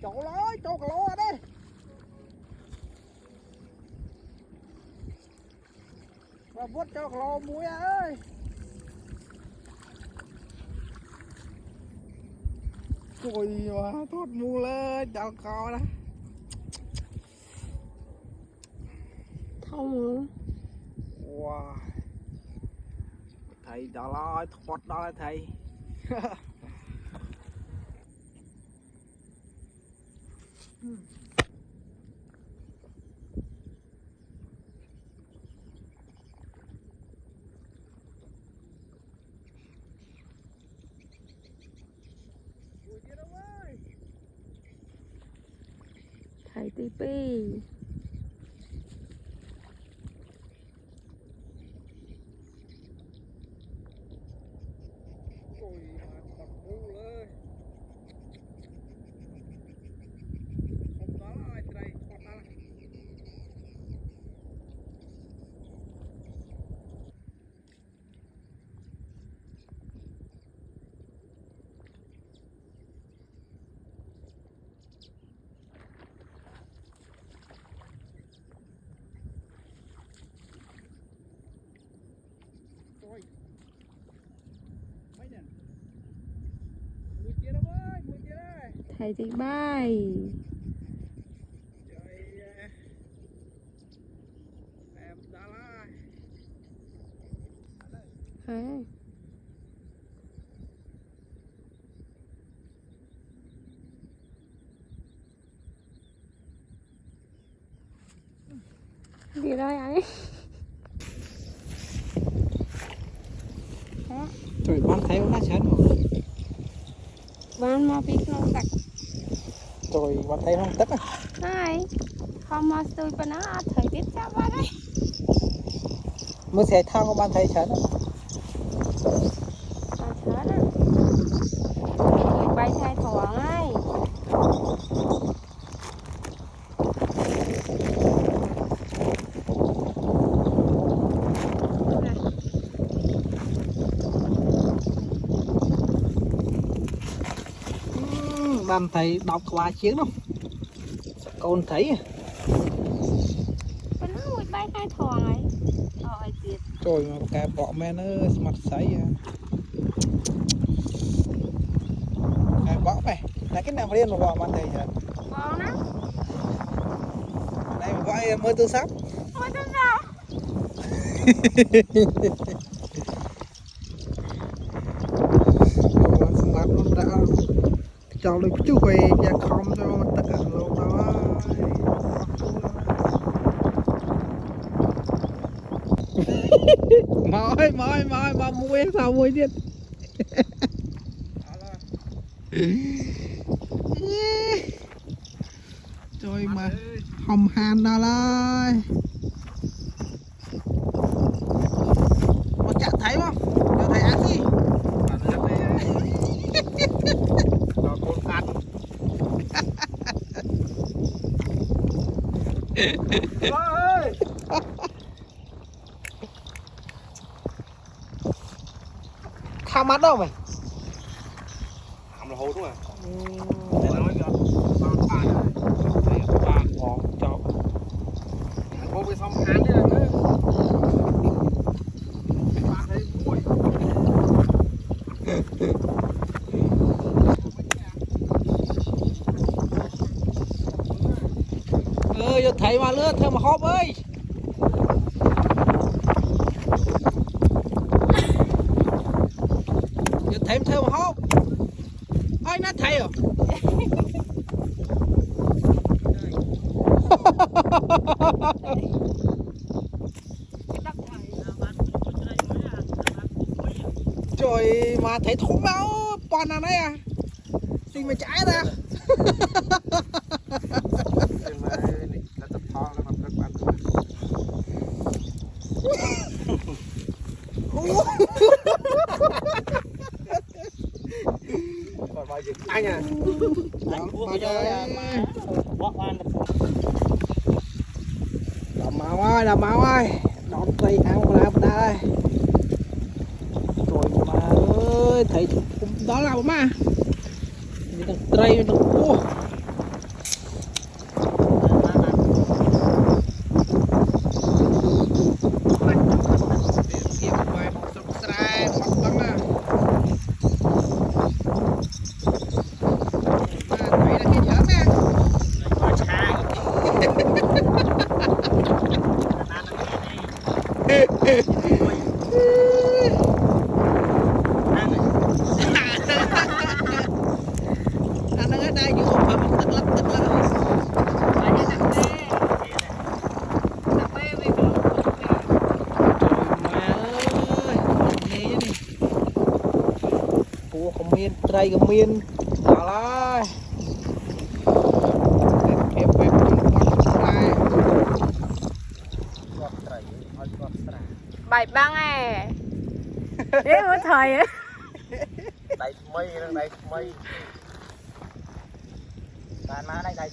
chỗ lối chỗ cả lô đi và vuốt cho cả lô muối ơi cùi mà thoát mua lên cho co đó thông wow thầy đó lo thoát đó là thầy thầy tivi thầy thì bay à. Gì đây ấy trời ban thấy nó chán rồi ban mà biết nó sạch trời ban thấy nó tất à này không mà tôi bên nó thời tiết sao vậy đấy mới sẽ thao của ban thấy chán á chán á người bay thay thoảng ấy ban thấy đọc qua chiến không con thấy bên nó người bay thay thoảng ấy rồi tiệt trời mà cả bọ mẹ nó mặt sấy à bọ mày là cái nào liên mà bọ ban thấy chán con á đây mà gọi mới tư sắp mới tới sao mặt nó đã cho lên chú về nhà không cho tất cả luôn đó mà mua sao muaទៀតtrời mà hồng hàn đó lại mà chả thấy không cho thấy ăn gì khao mắt đâu mày hàm là hố đúng không? Để nói kìa bao tải này ba bỏ cho cô bị xong hán thế này nữa ba thấy muội giờ thấy mà lướt theo mà hộp ơi giờ thấy theo mà hộp ơi nó thấy rồi trời mà thấy thúng máu con nào đấy à xin mà trái ra anh à làm máu ơi đón tay ăn ra đây rồi mà ơi thấy đó là mà mình đang tray mình đang cua có miên trai có miên đó là kẹp kẹp con trai con trai con trai បាយបាំងឯងទេមើលថយ đáy mây đang đáy mây đàn má đây đáy